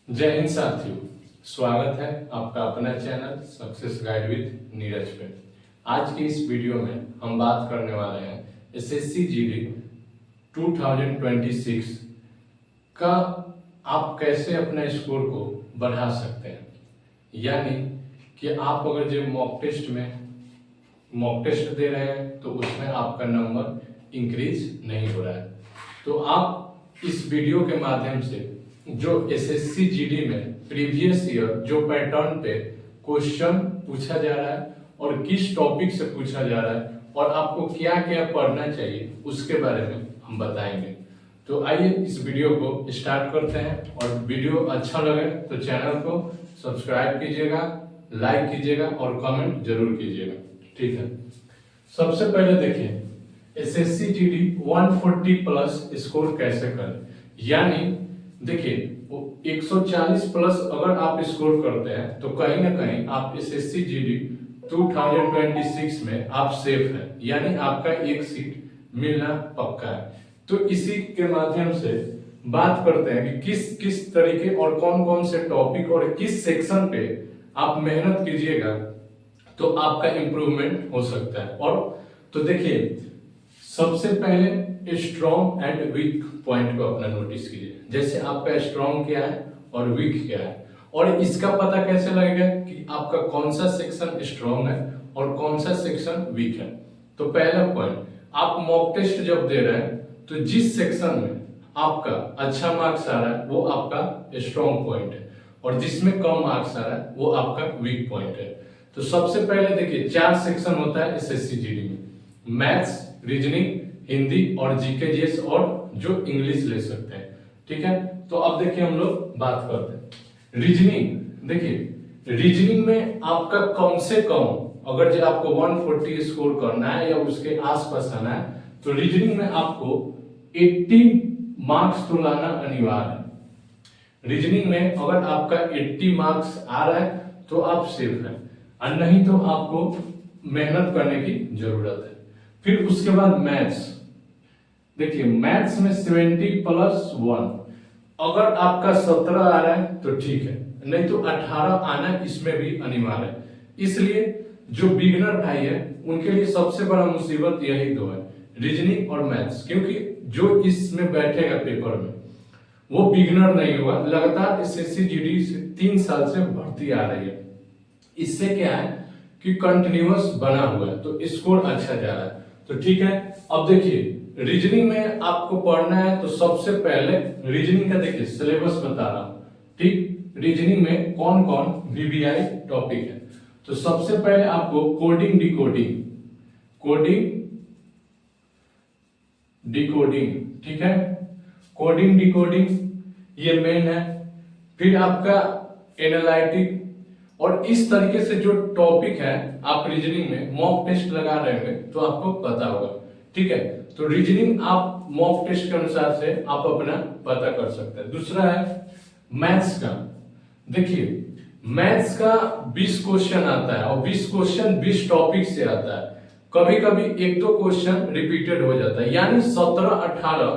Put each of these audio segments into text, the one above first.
जय हिंद साथियों, स्वागत है आपका अपना channel success guide with Neeraj पे। आज की इस वीडियो में हम बात करने वाले हैं एसएससी जीडी 2026 का आप कैसे अपने स्कोर को बढ़ा सकते हैं। यानी कि आप अगर जो मॉक टेस्ट दे रहे हैं तो उसमें आपका नंबर इंक्रीज नहीं हो रहा है, तो आप इस वीडियो के माध्यम से जो एसएससी जीडी में प्रीवियस ईयर जो पैटर्न पे क्वेश्चन पूछा जा रहा है और किस टॉपिक से पूछा जा रहा है और आपको क्या क्या पढ़ना चाहिए उसके बारे में हम बताएंगे। तो आइए इस वीडियो को स्टार्ट करते हैं, और वीडियो अच्छा लगे तो चैनल को सब्सक्राइब कीजिएगा, लाइक कीजिएगा और कमेंट जरूर कीजिएगा। ठीक है, सबसे पहले देखिए एसएससी जीडी 140 प्लस स्कोर कैसे करें। यानी देखिए 140 प्लस अगर आप स्कोर करते हैं तो कहीं ना कहीं आप एसएससी जीडी 2026 में आप सेफ हैं, यानी आपका एक सीट मिलना पक्का है। तो इसी के माध्यम से बात करते हैं कि किस किस तरीके और कौन कौन से टॉपिक और किस सेक्शन पे आप मेहनत कीजिएगा तो आपका इंप्रूवमेंट हो सकता है। और तो देखिए सबसे पहले स्ट्रॉन्ग एंड वीक पॉइंट को अपना नोटिस कीजिए। जैसे आपका स्ट्रॉन्ग क्या है और वीक क्या है, और इसका पता कैसे लगेगा कि आपका कौन सा सेक्शन स्ट्रॉन्ग है और कौन सा सेक्शन वीक है। तो पहला पॉइंट, आप मॉक टेस्ट जब दे रहे हैं तो जिस सेक्शन में आपका अच्छा मार्क्स आ रहा है वो आपका स्ट्रॉन्ग पॉइंट है, और जिसमें कम मार्क्स आ रहा है वो आपका वीक पॉइंट है। तो सबसे पहले देखिए 4 सेक्शन होता है एसएससी जीडी में, मैथ्स, रीजनिंग, हिंदी और जीके जीएस और जो इंग्लिश ले सकते हैं। ठीक है, तो अब देखिए हम लोग बात करते हैं रीजनिंग। देखिए रीजनिंग में आपका कम से कम अगर जो आपको 140 स्कोर करना है या उसके आसपास आना है तो रीजनिंग में आपको 80 मार्क्स तो लाना अनिवार्य है। रीजनिंग में अगर आपका 80 मार्क्स आ रहा है तो आप सेफ हैं, और नहीं तो आपको मेहनत करने की जरूरत है। फिर उसके बाद मैथ्स, देखिए मैथ्स में 70 प्लस 1, अगर आपका 17 आ रहा है तो ठीक है, नहीं तो 18 आना इसमें भी अनिवार्य है। इसलिए जो बिगनर भाई है उनके लिए सबसे बड़ा मुसीबत यही दो है, रीजनिंग और मैथ्स, क्योंकि जो इसमें बैठेगा पेपर में वो बिगनर नहीं हुआ, लगातार एसएससी जीडी से 3 साल से भर्ती आ रही है। इससे क्या है कि कंटिन्यूअस बना हुआ है तो स्कोर अच्छा जा रहा है। तो ठीक है, अब देखिए रीजनिंग में आपको पढ़ना है तो सबसे पहले रीजनिंग का देखिए सिलेबस बता रहा हूं। ठीक, रीजनिंग में कौन कौन वीवीआई टॉपिक है। तो सबसे पहले आपको कोडिंग डिकोडिंग, ठीक है, कोडिंग डिकोडिंग ये मेन है। फिर आपका एनालिटिक, और इस तरीके से जो टॉपिक है आप रीजनिंग में मॉक टेस्ट लगा रहे होंगे तो आपको पता होगा। ठीक है, तो रीजनिंग आप मॉक टेस्ट के अनुसार से आप अपना पता कर सकते हैं। दूसरा है मैथ्स का। देखिए मैथ्स का 20 क्वेश्चन आता है और 20 क्वेश्चन 20 टॉपिक से आता है। कभी कभी 1-2 क्वेश्चन रिपीटेड हो जाता है, यानी 17-18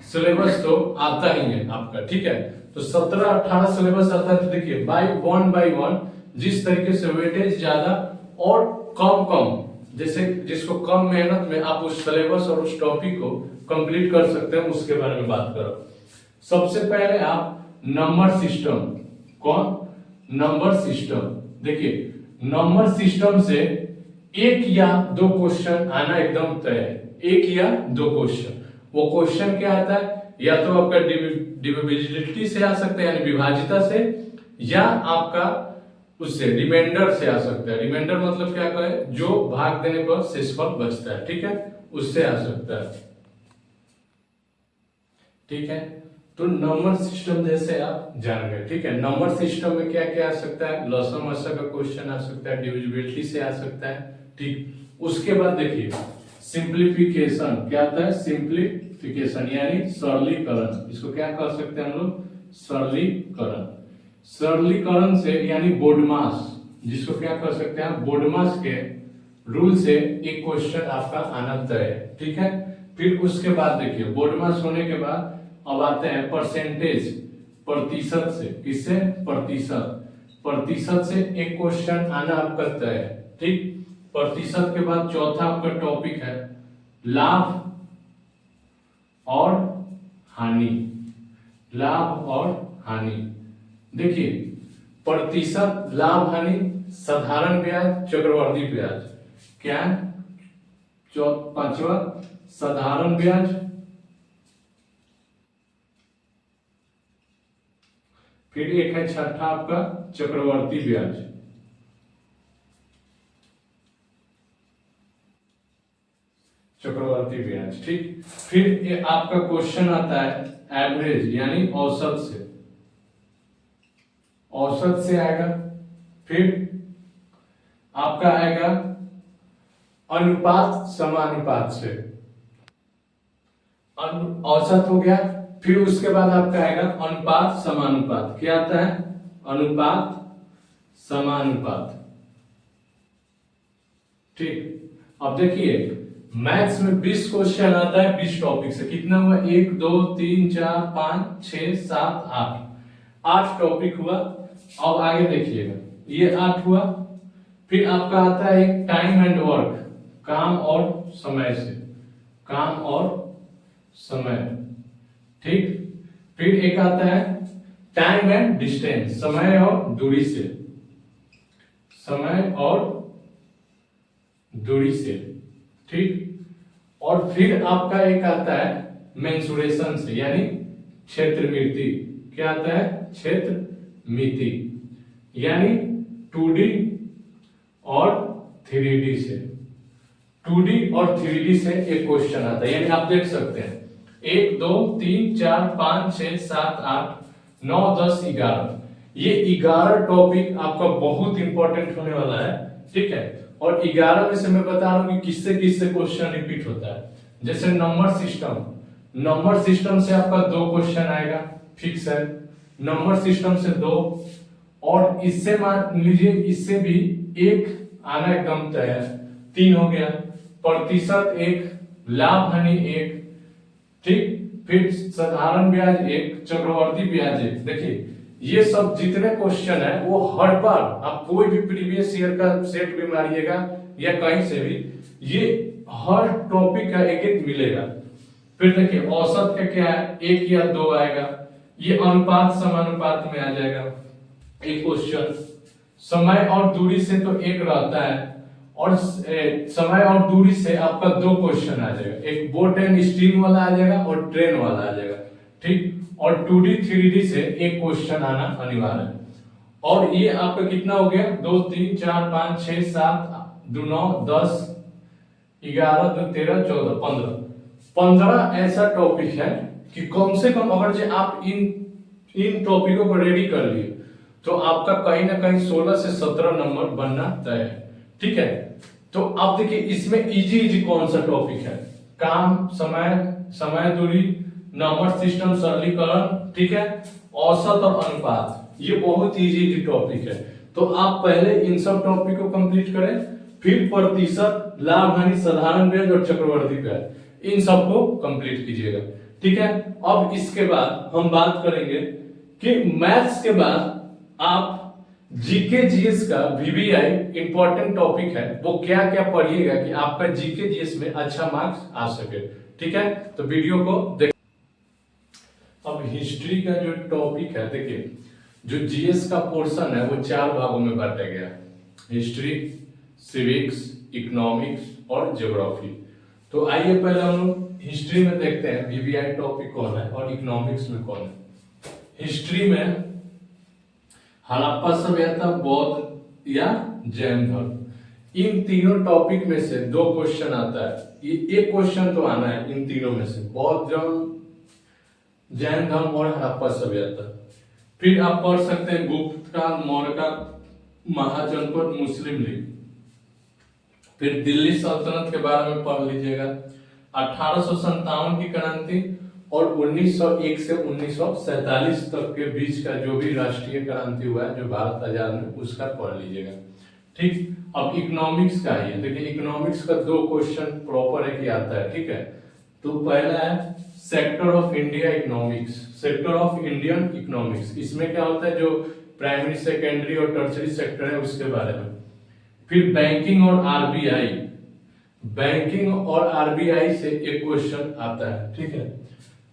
सिलेबस तो आता ही है आपका। ठीक है, तो 17-18 सिलेबस आता है। तो देखिए बाय वन जिस तरीके से वेटेज ज्यादा और कम जैसे जिसको कम मेहनत में आप उस सिलेबस और उस टॉपिक को कंप्लीट कर सकते हैं, उसके बारे में बात करो। सबसे पहले आप नंबर सिस्टम, नंबर सिस्टम, देखिए नंबर सिस्टम से 1 या 2 क्वेश्चन आना एकदम तय है। 1 या 2 क्वेश्चन, वो क्वेश्चन क्या आता है, या तो आपका डिविजिबिलिटी से आ सकता है यानी विभाजिता से, या आपका उससे रिमाइंडर से आ सकता है। रिमाइंडर मतलब क्या कहे, जो भाग देने पर शेषफल बचता है। ठीक है, उससे आ सकता है। ठीक है, तो नंबर सिस्टम जैसे आप जान गए। ठीक है, नंबर सिस्टम में क्या क्या आ सकता है, लसम मसा का क्वेश्चन आ सकता है, डिविजिबिलिटी से आ सकता है। ठीक, उसके बाद देखिए सिंप्लीफिकेशन क्या आता है, सिंप्लीफिकेशन यानी सरलीकरण, इसको क्या कर सकते हैं हम लोग, सरलीकरण। सरलीकरण से यानी बोडमास, जिसको क्या कर सकते हैं, बोडमास के रूल से एक क्वेश्चन आपका आना तय है। ठीक है, फिर उसके बाद देखिए बोडमास होने के बाद अब आते हैं परसेंटेज प्रतिशत से, किससे, प्रतिशत से एक क्वेश्चन आना आपका तय है। ठीक, प्रतिशत के बाद चौथा आपका टॉपिक है लाभ और हानि, लाभ और हानि। देखिए प्रतिशत, लाभ, हानि, साधारण ब्याज, चक्रवर्ती ब्याज, क्या है, पांचवा साधारण ब्याज, फिर एक है छठा आपका चक्रवर्ती ब्याज। चक्रवर्ती ब्याज, ठीक। फिर ये आपका क्वेश्चन आता है एवरेज यानी औसत से, औसत से आएगा। फिर आपका आएगा अनुपात समानुपात से, औसत हो गया। फिर उसके बाद आपका आएगा अनुपात समानुपात, क्या आता है, अनुपात समानुपात। ठीक, अब देखिए मैथ्स में 20 क्वेश्चन आता है 20 टॉपिक से, कितना हुआ, 1 2 3 4 5 6 7 8 टॉपिक हुआ। अब आगे देखिएगा, ये 8 हुआ। फिर आपका आता है एक टाइम एंड वर्क, काम और समय से, काम और समय, ठीक। फिर एक आता है टाइम एंड डिस्टेंस, समय और दूरी से, समय और दूरी से, ठीक। और फिर आपका एक आता है मेंसुरेशन से, यानी क्षेत्र मिति, क्या आता है, क्षेत्र मिति, यानी 2D और 3D से, 2D और 3D से एक क्वेश्चन आता है। यानी आप देख सकते हैं 1 2 3 4 5 6 7 8 9 10 11, ये 11 टॉपिक आपका बहुत इंपॉर्टेंट होने वाला है, ठीक है। और 11 में से मैं बता रहा हूं कि किससे किससे क्वेश्चन रिपीट होता है। जैसे नंबर सिस्टम, नंबर सिस्टम से आपका 2 क्वेश्चन आएगा, फिक्स है, नंबर सिस्टम से 2, और इससे मान लीजिए इससे भी एक आना एकदम तय है, 3 हो गया, प्रतिशत 1, लाभ हानि 1, ठीक। फिर साधारण ब्याज 1, चक्रवर्ती ब्याज 1। देखिए ये सब जितने क्वेश्चन है वो हर बार आप कोई भी प्रीवियस ईयर का सेट भी मारिएगा या कहीं से भी, ये हर टॉपिक का एक एक मिलेगा। फिर देखिए औसत का क्या है, 1 या 2 आएगा, ये अनुपात समानुपात में आ जाएगा एक क्वेश्चन। समय और दूरी से तो एक रहता है, और समय और दूरी से आपका 2 क्वेश्चन आ जाएगा, एक बोट एंड स्टीम वाला आ जाएगा और ट्रेन वाला आ जाएगा, ठीक। और 2D 3D से एक क्वेश्चन आना अनिवार्य है। और ये आपका कितना हो गया, 2 3 4 5 6 7 2 9 10 11 2 13 14 15 ऐसा टॉपिक है कि कम से कम अगर जो आप इन टॉपिकों को रेडी कर लिए तो आपका कहीं ना कहीं 16 से 17 नंबर बनना तय है, ठीक है। तो आप देखिए इसमें इजी कौन सा टॉपिक है, काम, समय दूरी, नंबर सिस्टम सरलीकरण, ठीक है, औसत और अनुपात, ये बहुत इजी टॉपिक है। तो आप पहले इन सब टॉपिक को कंप्लीट करें, फिर प्रतिशत, लाभ हानि, साधारण ब्याज और चक्रवर्ती ब्याज, इन सबको कंप्लीट कीजिएगा, ठीक है। अब इसके बाद हम बात करेंगे कि मैथ्स के बाद आप जीके जीएस का वीवीआई इंपॉर्टेंट टॉपिक है, वो क्या क्या पढ़िएगा कि आपका जीके जीएस में अच्छा मार्क्स आ सके, ठीक है। तो वीडियो को देख। अब हिस्ट्री का जो टॉपिक है, देखिए जो जीएस का पोर्शन है वो 4 भागों में बांटा गया है, हिस्ट्री, सिविक्स, इकोनॉमिक्स और ज्योग्राफी। तो आइए पहले हम लोग हिस्ट्री में देखते हैं वीवीआई टॉपिक कौन है और इकोनॉमिक्स में कौन है। हिस्ट्री में हड़प्पा सभ्यता, बौद्ध या जैन धर्म, इन तीनों टॉपिक में से 2 क्वेश्चन आता है। ये एक क्वेश्चन तो आना है इन तीनों में से, बौद्ध धर्म, जैन धर्म और हड़प्पा सभ्यता। फिर आप पढ़ सकते हैं गुप्त काल, मौर्य काल, महाजनपद, मुस्लिम लीग। फिर दिल्ली सल्तनत के बारे में पढ़ लीजिएगा, 1857 की क्रांति और 1901 से 1947 तक के बीच का जो भी राष्ट्रीय क्रांति हुआ है, जो भारत आजाद में, उसका पढ़ लीजिएगा, ठीक। अब इकोनॉमिक्स का है, देखिए इकोनॉमिक्स का 2 क्वेश्चन प्रॉपर है कि आता है, ठीक है। तो पहला है sector of India economics, sector of Indian economics, इसमें क्या होता है जो प्राइमरी सेकेंडरी और टर्सरी सेक्टर है उसके बारे में। फिर बैंकिंग और आरबीआई, बैंकिंग और आरबीआई से एक क्वेश्चन आता है, ठीक है।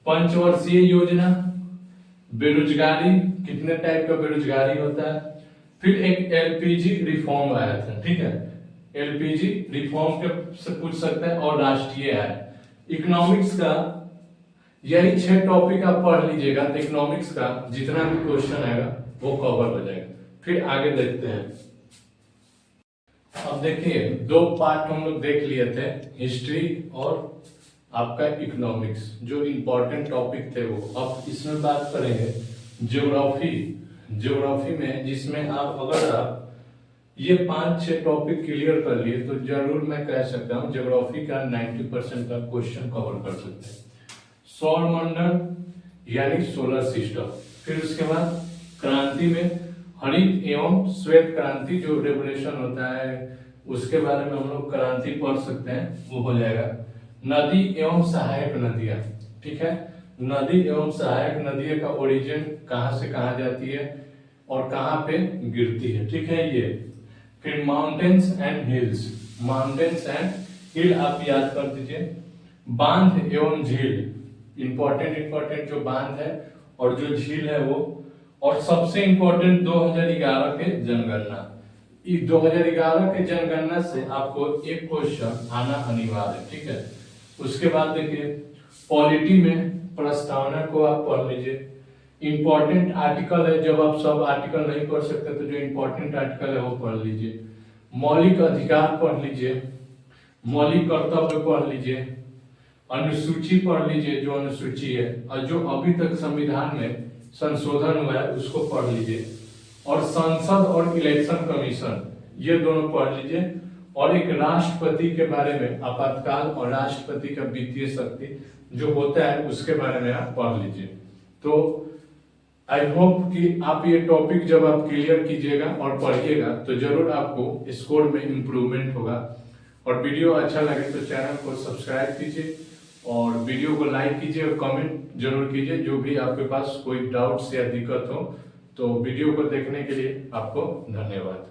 पंचवर्षीय योजना, बेरोजगारी, कितने टाइप का बेरोजगारी होता है। फिर एक एलपीजी रिफॉर्म आया था, ठीक है, एलपीजी रिफॉर्म के से पूछ सकते हैं, और राष्ट्रीय आय। इकोनॉमिक्स का यही 6 टॉपिक आप पढ़ लीजिएगा तो इकोनॉमिक्स का जितना भी क्वेश्चन आएगा वो कवर हो जाएगा। फिर आगे देखते हैं। अब देखिए 2 पार्ट हम लोग देख लिए थे, हिस्ट्री और आपका इकोनॉमिक्स, जो इम्पोर्टेंट टॉपिक थे वो। अब इसमें बात करेंगे ज्योग्राफी, ज्योग्राफी में जिसमें अगर आप ये 5-6 टॉपिक क्लियर कर लिए तो जरूर मैं कह सकता हूँ ज्योग्राफी का 90% का क्वेश्चन कवर कर सकते हैं। सौर मंडल यानी सोलर सिस्टम, फिर उसके बाद क्रांति में हरित एवं श्वेत क्रांति जो रेवोल्यूशन होता है उसके बारे में हम लोग क्रांति पढ़ सकते हैं, वो हो जाएगा। नदी एवं सहायक नदियां, ठीक है, नदी एवं सहायक नदियों का ओरिजिन कहाँ से कहाँ जाती है और कहाँ पे गिरती है, ठीक है ये। फिर mountains and hills, mountains and hill आप याद कर दीजिए। बांध एवं झील, इंपॉर्टेंट जो बांध है और जो झील है वो। और सबसे इंपॉर्टेंट 2011 के जनगणना, 2011 के जनगणना से आपको एक क्वेश्चन आना अनिवार्य है, ठीक है। उसके बाद देखिए पॉलिटी में प्रस्तावना को आप पढ़ लीजिए, इंपॉर्टेंट आर्टिकल है, जब आप सब आर्टिकल नहीं पढ़ सकते तो जो इंपॉर्टेंट आर्टिकल है वो पढ़ लीजिए। मौलिक अधिकार पढ़ लीजिए, मौलिक कर्तव्य पढ़ लीजिए, अनुसूची पढ़ लीजिए जो अनुसूची है, और जो अभी तक संविधान में संशोधन हुआ है उसको पढ़ लीजिए, और संसद और इलेक्शन कमीशन ये दोनों पढ़ लीजिए, और एक राष्ट्रपति के बारे में आपातकाल और राष्ट्रपति का वित्तीय शक्ति जो होता है उसके बारे में आप पढ़ लीजिए। तो आई होप कि आप ये टॉपिक जब आप क्लियर कीजिएगा और पढ़िएगा तो जरूर आपको स्कोर में इम्प्रूवमेंट होगा। और वीडियो अच्छा लगे तो चैनल को सब्सक्राइब कीजिए और वीडियो को लाइक कीजिए और कमेंट जरूर कीजिए। जो भी आपके पास कोई डाउट्स या दिक्कत हो तो वीडियो को देखने के लिए आपको धन्यवाद।